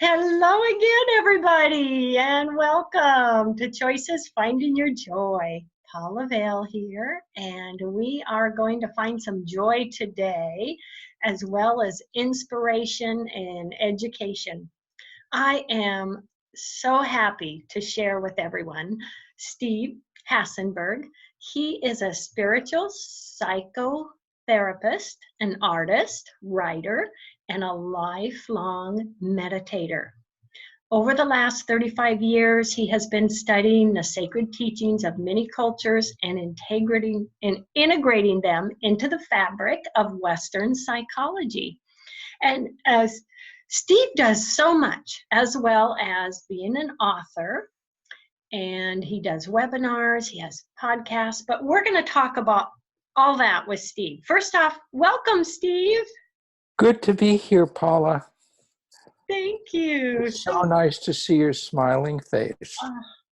Hello again, everybody, and welcome to Choices Finding Your Joy. Paula Vale here, and we are going to find some joy today, as well as inspiration and education. I am so happy to share with everyone Steve Hassenberg. He is a spiritual psychotherapist, an artist, writer, and a lifelong meditator. Over the last 35 years, he has been studying the sacred teachings of many cultures and integrating them into the fabric of Western psychology. And as Steve does so much, as well as being an author, and he does webinars, he has podcasts, but we're going to talk about all that with Steve. First off, welcome, Steve. Good to be here, Paula. Thank you. It's so nice to see your smiling face.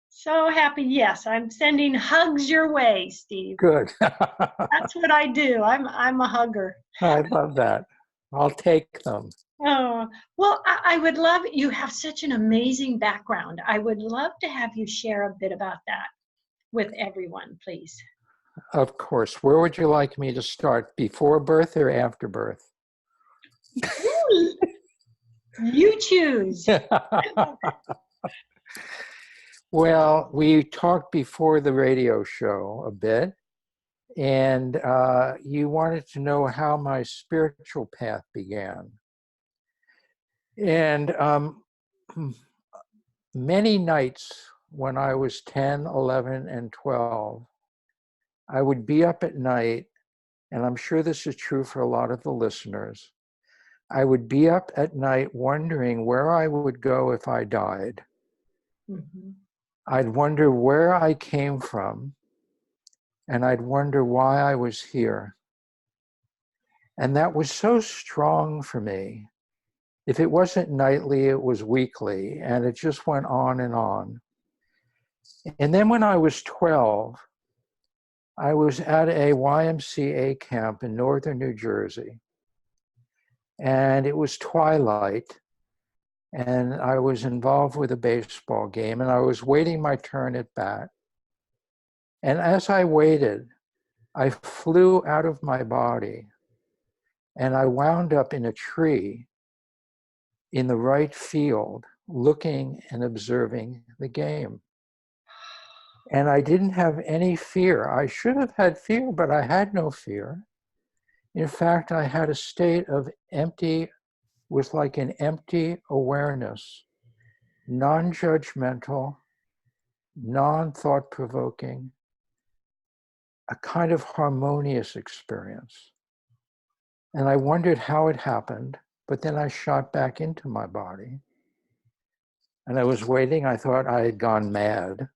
So happy. Yes, I'm sending hugs your way, Steve. Good. That's what I do. I'm a hugger. I love that. I'll take them. Oh, well, I would love, you have such an amazing background. I would love to have you share a bit about that with everyone, please. Of course. Where would you like me to start? Before birth or after birth? You choose. Well, we talked before the radio show a bit, and you wanted to know how my spiritual path began. And many nights when I was 10, 11, and 12, I would be up at night, and I'm sure this is true for a lot of the listeners. I would be up at night wondering where I would go if I died. Mm-hmm. I'd wonder where I came from, and I'd wonder why I was here. And that was so strong for me. If it wasn't nightly, it was weekly, and it just went on and on. And then when I was 12, I was at a YMCA camp in northern New Jersey. And it was twilight, and I was involved with a baseball game, and I was waiting my turn at bat. And as I waited, I flew out of my body, and I wound up in a tree in the right field, looking and observing the game. And I didn't have any fear. I should have had fear, but I had no fear. In fact, I had a state of was like an empty awareness, non-judgmental, non-thought-provoking, a kind of harmonious experience. And I wondered how it happened, but then I shot back into my body. And I was waiting. I thought I had gone mad,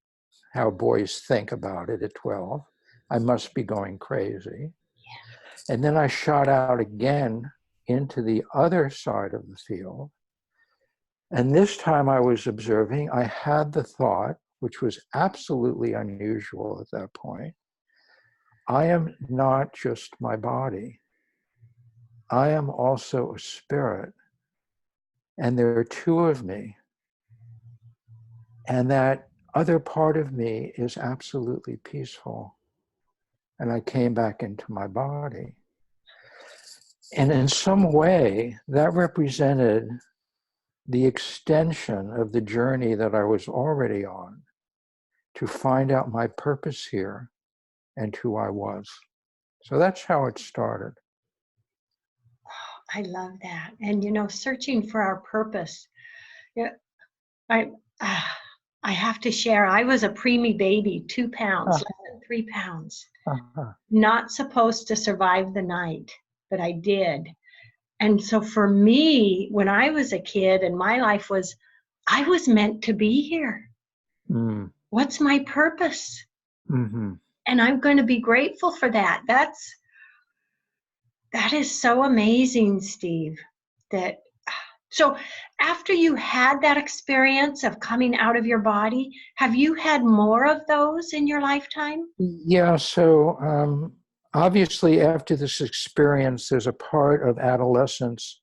how boys think about it at 12. I must be going crazy. And then I shot out again into the other side of the field. And this time I was observing, I had the thought, which was absolutely unusual at that point, I am not just my body. I am also a spirit. And there are two of me. And that other part of me is absolutely peaceful. And I came back into my body. And in some way, that represented the extension of the journey that I was already on to find out my purpose here and who I was. So that's how it started. I love that. And, searching for our purpose. I have to share, I was a preemie baby, 2 pounds, less than 3 pounds. Not supposed to survive the night, but I did. And so for me, when I was a kid and my life was, I was meant to be here. Mm. What's my purpose? Mm-hmm. And I'm going to be grateful for that. That is so amazing, Steve. So after you had that experience of coming out of your body, have you had more of those in your lifetime? Yeah, so obviously after this experience, there's a part of adolescence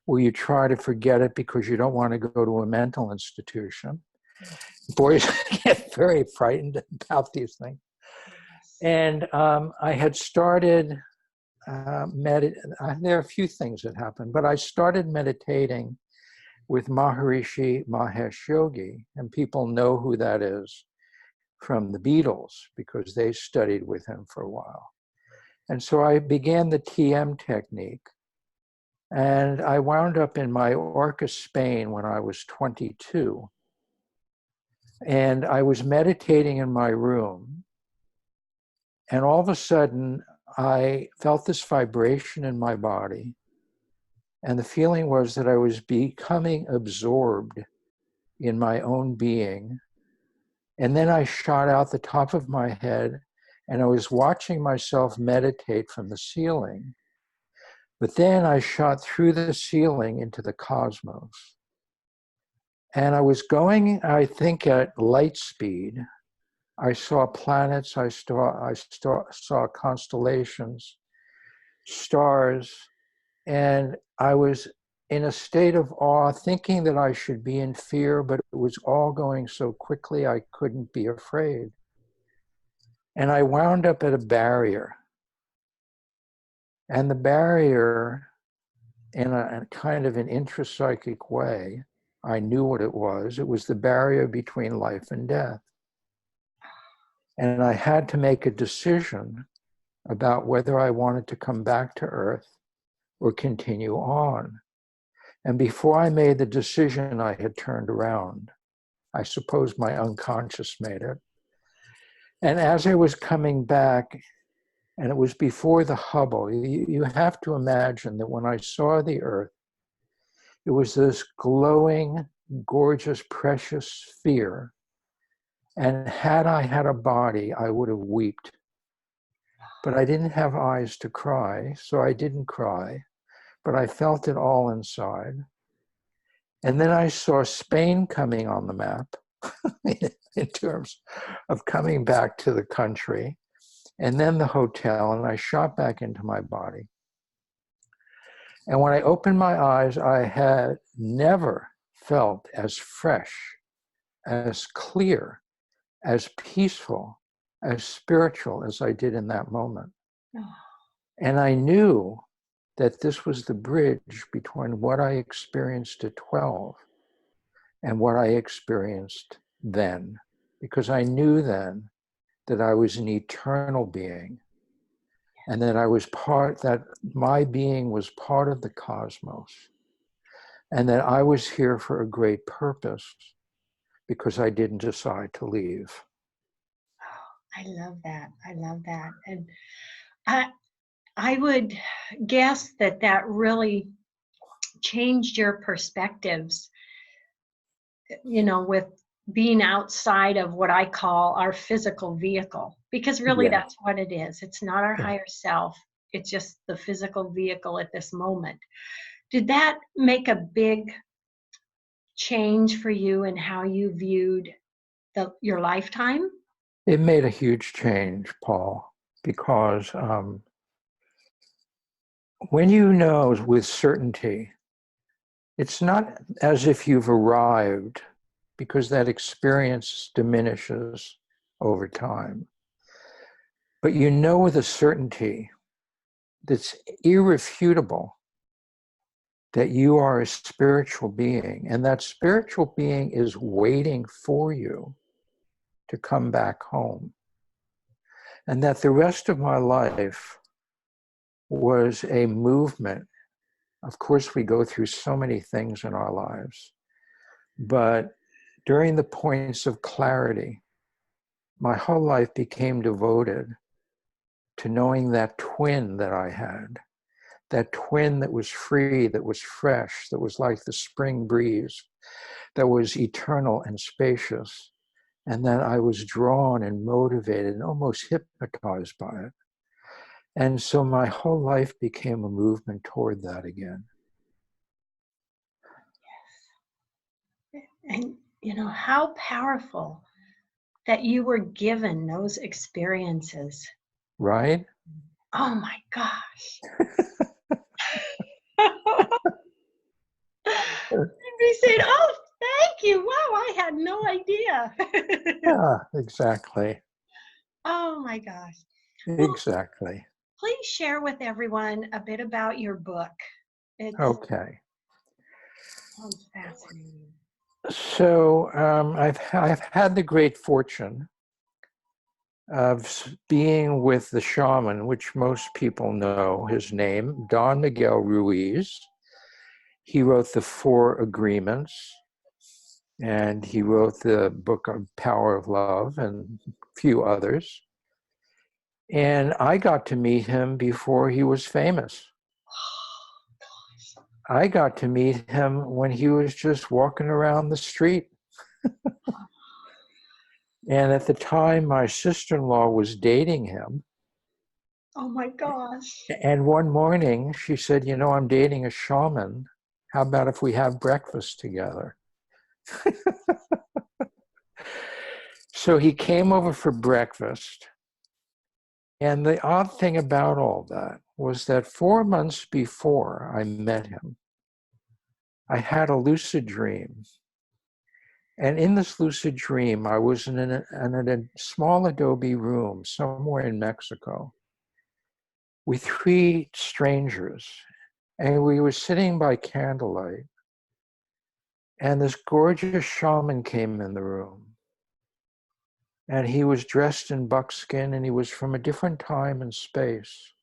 where you try to forget it because you don't want to go to a mental institution. Boys get very frightened about these things. And I had started there are a few things that happened, but I started meditating with Maharishi Mahesh Yogi, and people know who that is from the Beatles because they studied with him for a while. And so I began the TM technique, and I wound up in Mallorca, Spain when I was 22. And I was meditating in my room, and all of a sudden I felt this vibration in my body. And the feeling was that I was becoming absorbed in my own being. And then I shot out the top of my head, and I was watching myself meditate from the ceiling. But then I shot through the ceiling into the cosmos. And I was going, I think, at light speed. I saw planets, I saw constellations, stars, and I was in a state of awe, thinking that I should be in fear, but it was all going so quickly I couldn't be afraid. And I wound up at a barrier. And the barrier, in a kind of an intrapsychic way, I knew what it was. It was the barrier between life and death. And I had to make a decision about whether I wanted to come back to Earth or continue on. And before I made the decision, I had turned around. I suppose my unconscious made it. And as I was coming back, and it was before the Hubble, you have to imagine that when I saw the Earth, it was this glowing, gorgeous, precious sphere. And had I had a body, I would have wept. But I didn't have eyes to cry, so I didn't cry. But I felt it all inside. And then I saw Spain coming on the map in terms of coming back to the country, and then the hotel, and I shot back into my body. And when I opened my eyes, I had never felt as fresh, as clear, as peaceful, as spiritual as I did in that moment. Oh. And I knew that this was the bridge between what I experienced at 12 and what I experienced then, because I knew then that I was an eternal being, and that that my being was part of the cosmos, and that I was here for a great purpose because I didn't decide to leave. Oh, I love that. I love that. And I would guess that really changed your perspectives, with being outside of what I call our physical vehicle, because really that's what it is. It's not our higher self. It's just the physical vehicle at this moment. Did that make a big change for you in how you viewed your lifetime? It made a huge change, Paul, because when you know with certainty, it's not as if you've arrived, because that experience diminishes over time. But you know with a certainty that's irrefutable that you are a spiritual being, and that spiritual being is waiting for you to come back home. And that the rest of my life was a movement. Of course, we go through so many things in our lives, but during the points of clarity, my whole life became devoted to knowing that twin that I had, that twin that was free, that was fresh, that was like the spring breeze, that was eternal and spacious, and that I was drawn and motivated and almost hypnotized by it. And so my whole life became a movement toward that again. Yes. And how powerful that you were given those experiences. Right? Oh my gosh. We said, oh, thank you. Wow, I had no idea. Yeah, exactly. Oh my gosh. Well, Exactly. please share with everyone a bit about your book. It Okay. sounds fascinating. So I've had the great fortune of being with the shaman, which most people know his name, Don Miguel Ruiz. He wrote the Four Agreements, and he wrote the book on Power of Love and a few others. And I got to meet him before he was famous. I got to meet him when he was just walking around the street. And at the time, my sister-in-law was dating him. Oh my gosh. And one morning she said, you know, I'm dating a shaman. How about if we have breakfast together? So he came over for breakfast. And the odd thing about all that was that 4 months before I met him, I had a lucid dream. And in this lucid dream, I was in a small adobe room somewhere in Mexico with three strangers. And we were sitting by candlelight. And this gorgeous shaman came in the room. And he was dressed in buckskin, and he was from a different time and space.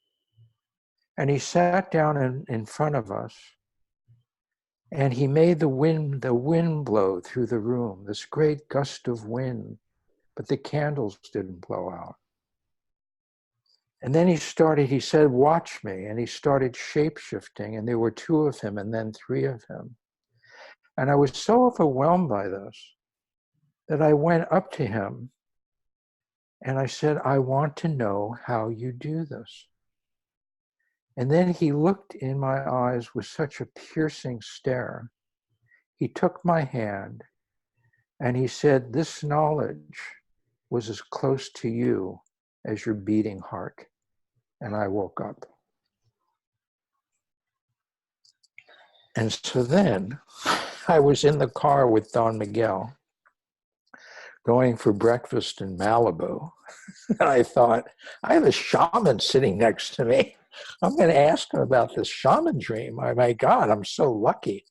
And he sat down in front of us. And he made the wind blow through the room, this great gust of wind, but the candles didn't blow out. And then he said, watch me. And he started shape-shifting, and there were two of him and then three of him. And I was so overwhelmed by this that I went up to him and I said, I want to know how you do this. And then he looked in my eyes with such a piercing stare. He took my hand and he said, this knowledge was as close to you as your beating heart. And I woke up. And so then I was in the car with Don Miguel going for breakfast in Malibu. And I thought, I have a shaman sitting next to me. I'm going to ask him about this shaman dream. Oh my God, I'm so lucky.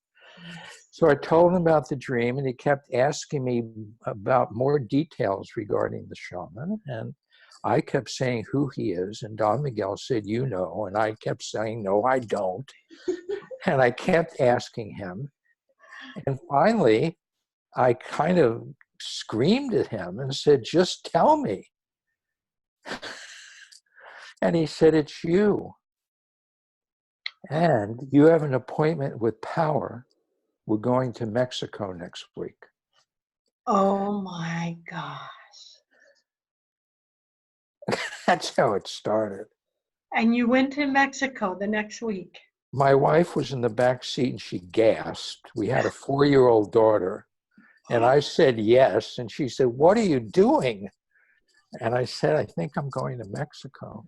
So I told him about the dream, and he kept asking me about more details regarding the shaman. And I kept saying who he is. And Don Miguel said, you know. And I kept saying, no, I don't. And I kept asking him. And finally, I kind of screamed at him and said, just tell me. And he said, it's you. And you have an appointment with power. We're going to Mexico next week. Oh my gosh. That's how it started. And you went to Mexico the next week. My wife was in the back seat and she gasped. We had a 4-year-old daughter. And I said yes. And she said, what are you doing? And I said, I think I'm going to Mexico.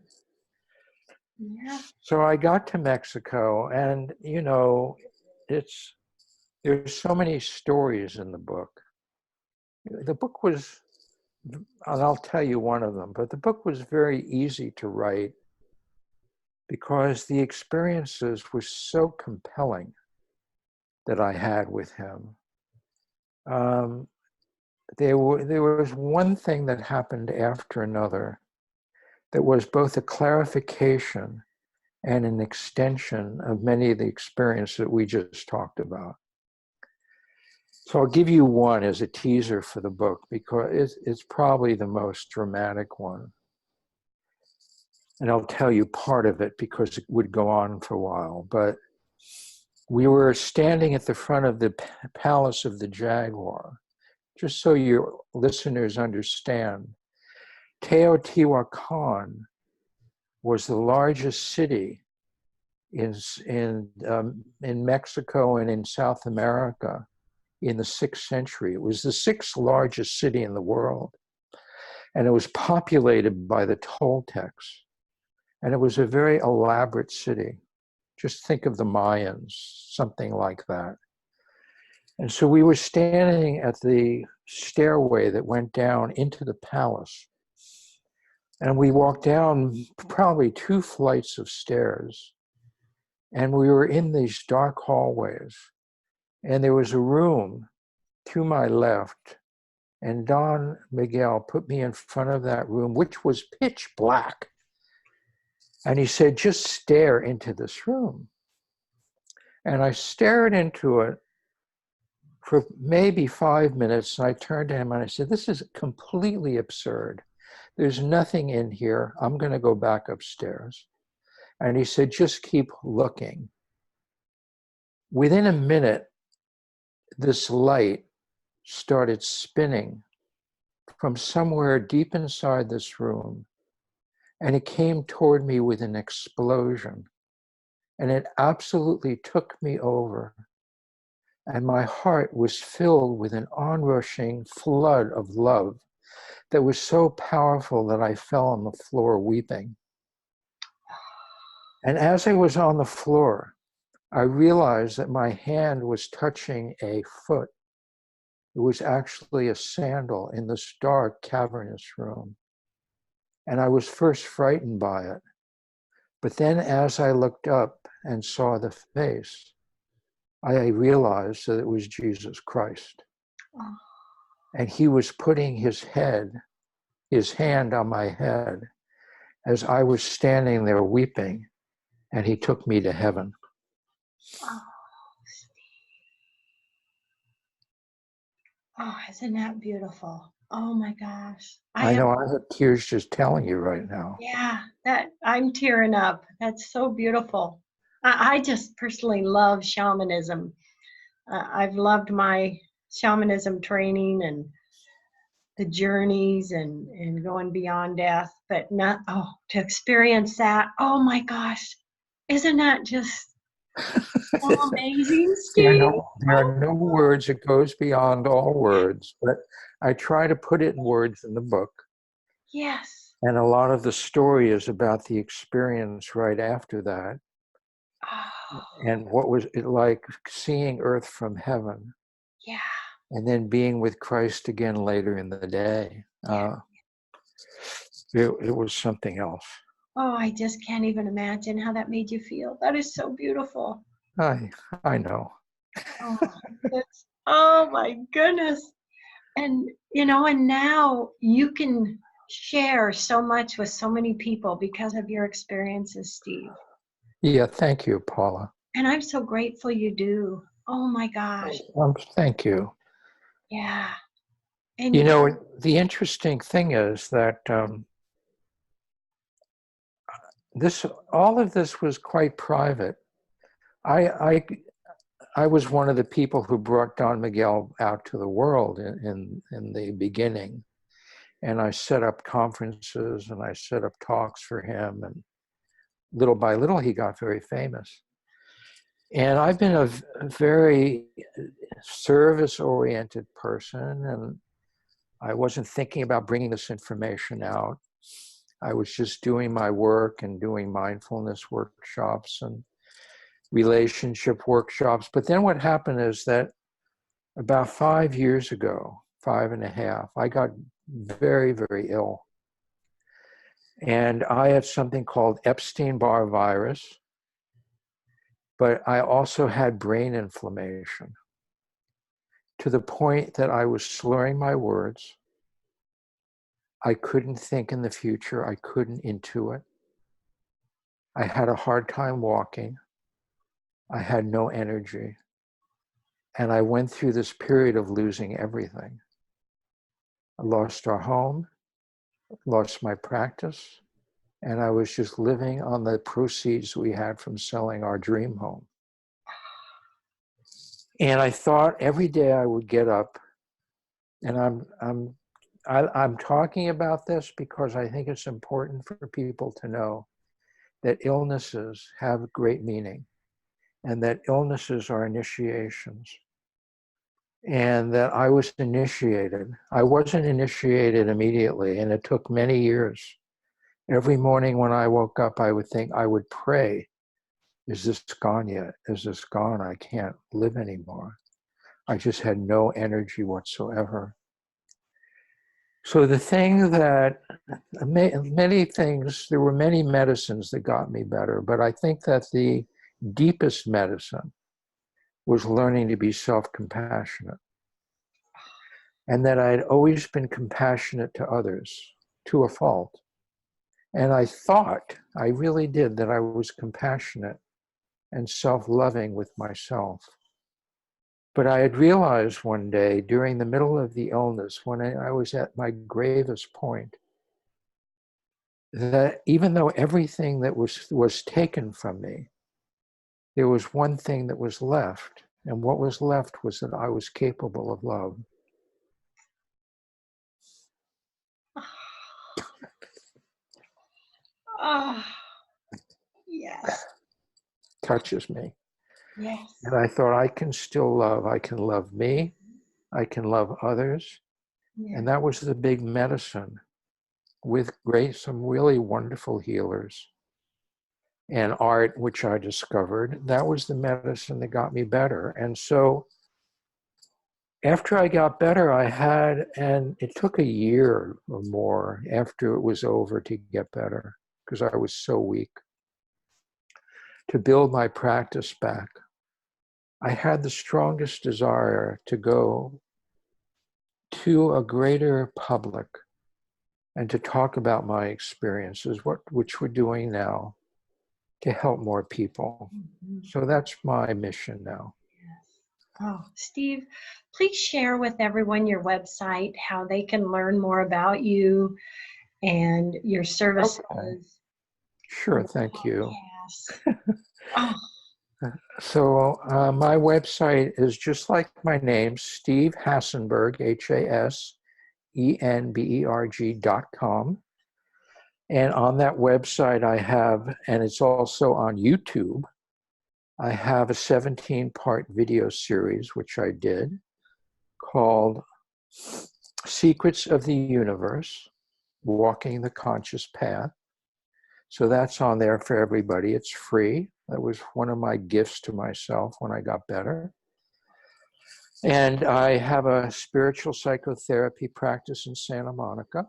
Yeah. So I got to Mexico, and, you know, there's so many stories in the book. The book was, and I'll tell you one of them, but the book was very easy to write because the experiences were so compelling that I had with him. There was one thing that happened after another that was both a clarification and an extension of many of the experiences that we just talked about. So I'll give you one as a teaser for the book because it's probably the most dramatic one. And I'll tell you part of it because it would go on for a while. But we were standing at the front of the Palace of the Jaguar. Just so your listeners understand, Teotihuacan was the largest city in Mexico and in South America in the 6th century. It was the 6th largest city in the world. And it was populated by the Toltecs. And it was a very elaborate city. Just think of the Mayans, something like that. And so we were standing at the stairway that went down into the palace. And we walked down probably 2 flights of stairs. And we were in these dark hallways. And there was a room to my left. And Don Miguel put me in front of that room, which was pitch black. And he said, just stare into this room. And I stared into it for maybe 5 minutes. And I turned to him and I said, this is completely absurd. There's nothing in here. I'm going to go back upstairs. And he said, just keep looking. Within a minute, this light started spinning from somewhere deep inside this room. And it came toward me with an explosion. And it absolutely took me over. And my heart was filled with an onrushing flood of love that was so powerful that I fell on the floor weeping. And as I was on the floor, I realized that my hand was touching a foot. It was actually a sandal in this dark, cavernous room. And I was first frightened by it. But then as I looked up and saw the face, I realized that it was Jesus Christ. Oh. And he was putting his hand on my head as I was standing there weeping, and he took me to heaven. Oh, oh, isn't that beautiful? Oh my gosh. I know I have tears just telling you right now. Yeah, that I'm tearing up. That's so beautiful. I just personally love shamanism. I've loved my shamanism training and the journeys and going beyond death, but not, oh, to experience that. Oh my gosh. Isn't that just so amazing, Steve? There are no words. It goes beyond all words, but I try to put it in words in the book. Yes. And a lot of the story is about the experience right after that. Oh, And what was it like seeing Earth from heaven? yeah. And then being with Christ again later in the day. It was something else. Oh, I just can't even imagine how that made you feel. That is so beautiful. I know. Oh my goodness. And, and now you can share so much with so many people because of your experiences, Steve. Yeah, thank you, Paula. And I'm so grateful you do. Oh my gosh. Thank you. Yeah. And the interesting thing is that all of this was quite private. I was one of the people who brought Don Miguel out to the world in the beginning. And I set up conferences and I set up talks for him. And little by little, he got very famous. And I've been a very service-oriented person. And I wasn't thinking about bringing this information out. I was just doing my work and doing mindfulness workshops and relationship workshops. But then what happened is that about 5 years ago, 5.5, I got very, very ill. And I had something called Epstein-Barr virus, but I also had brain inflammation to the point that I was slurring my words. I couldn't think in the future. I couldn't intuit. I had a hard time walking. I had no energy. And I went through this period of losing everything. I lost our home, lost my practice, and I was just living on the proceeds we had from selling our dream home. And I thought every day I would get up, and I'm talking about this because I think it's important for people to know that illnesses have great meaning, and that illnesses are initiations. And that I was initiated. I wasn't initiated immediately, and it took many years. Every morning when I woke up, I would pray, is this gone yet? Is this gone? I can't live anymore. I just had no energy whatsoever. So the thing that, many things, there were many medicines that got me better, but I think that the deepest medicine was learning to be self-compassionate. And that I had always been compassionate to others, to a fault. And I thought, I really did, that I was compassionate and self-loving with myself. But I had realized one day during the middle of the illness, when I was at my gravest point, that even though everything that was taken from me, there was one thing that was left. And what was left was that I was capable of love. Oh, yes. Touches me. Yes. And I thought, I can still love. I can love me. I can love others. Yeah. And that was the big medicine, with some really wonderful healers and art, which I discovered. That was the medicine that got me better. And so after I got better, and it took a year or more after it was over to get better, because I was so weak, to build my practice back. I had the strongest desire to go to a greater public and to talk about my experiences, which we're doing now, to help more people. Mm-hmm. So that's my mission now. Yes. Oh, Steve, please share with everyone your website, how they can learn more about you and your services. Okay. Sure, thank you. Oh. So my website is just like my name, Steve Hassenberg, HASENBERG.com. And on that website I have, and it's also on YouTube, I have a 17-part video series, which I did, called Secrets of the Universe, Walking the Conscious Path. So that's on there for everybody. It's free. That was one of my gifts to myself when I got better. And I have a spiritual psychotherapy practice in Santa Monica.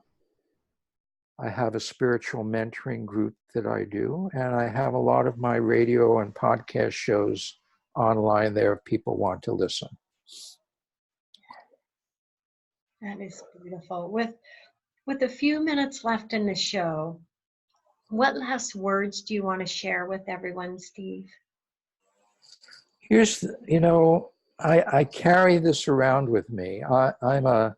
I have a spiritual mentoring group that I do, and I have a lot of my radio and podcast shows online there if people want to listen. That is beautiful. With a few minutes left in the show, what last words do you want to share with everyone, Steve? Here's, I carry this around with me. I'm a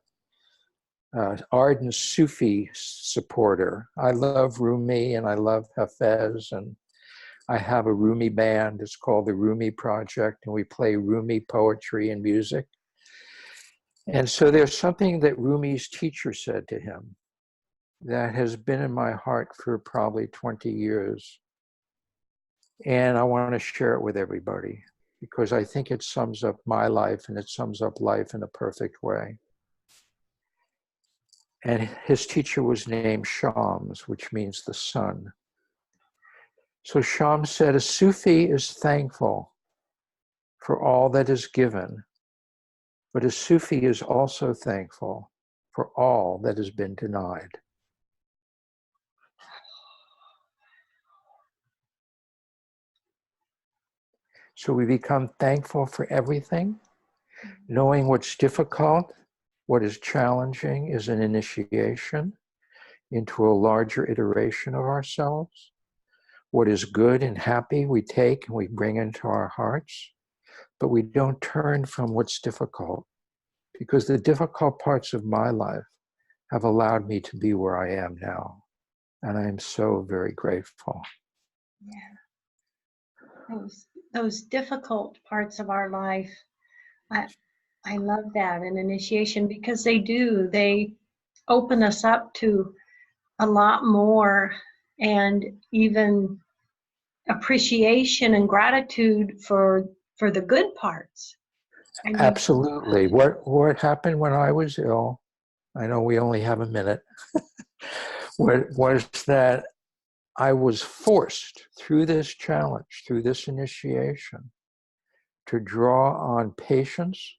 ardent Sufi supporter. I love Rumi and I love Hafez, and I have a Rumi band. It's called the Rumi Project, and we play Rumi poetry and music. And so there's something that Rumi's teacher said to him that has been in my heart for probably 20 years. And I want to share it with everybody because I think it sums up my life and it sums up life in a perfect way. And his teacher was named Shams, which means the sun. So Shams said, a Sufi is thankful for all that is given, but a Sufi is also thankful for all that has been denied. So we become thankful for everything, knowing what's difficult, what is challenging is an initiation into a larger iteration of ourselves. What is good and happy we take and we bring into our hearts, but we don't turn from what's difficult, because the difficult parts of my life have allowed me to be where I am now. And I am so very grateful. Yeah. Those difficult parts of our life, I love that, an initiation, because they open us up to a lot more, and even appreciation and gratitude for the good parts. And Absolutely. What happened when I was ill, I know we only have a minute, was that I was forced through this challenge, through this initiation, to draw on patience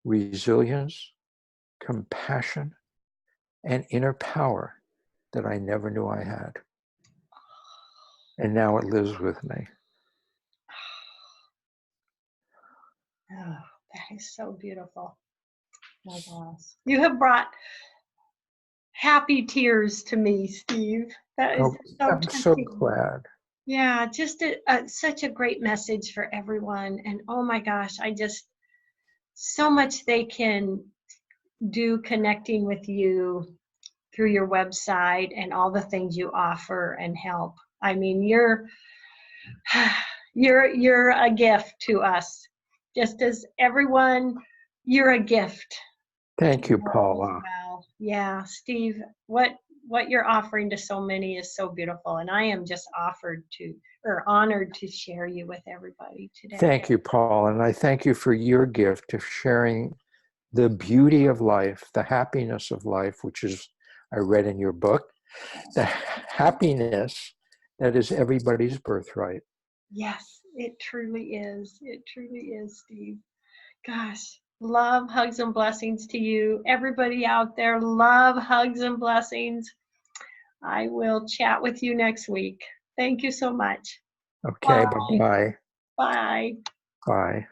resilience, compassion, and inner power that I never knew I had. And now it lives with me. Oh, that is so beautiful. My gosh. You have brought happy tears to me, Steve. That is Oh, so I'm so touching. glad. Yeah, just such a great message for everyone. And oh my gosh, so much they can do connecting with you through your website and all the things you offer and help. I mean, you're a gift to us. Just as everyone, you're a gift. Thank you, As Paula. well. Yeah, Steve, what you're offering to so many is so beautiful, and I am just honored to share you with everybody today. Thank you, Paula. And I thank you for your gift of sharing the beauty of life, the happiness of life, which is, I read in your book, the happiness that is everybody's birthright. Yes, it truly is. It truly is, Steve. Gosh, love, hugs, and blessings to you. Everybody out there, love, hugs, and blessings. I will chat with you next week. Thank you so much. Okay, Bye. bye-bye. Bye. Bye.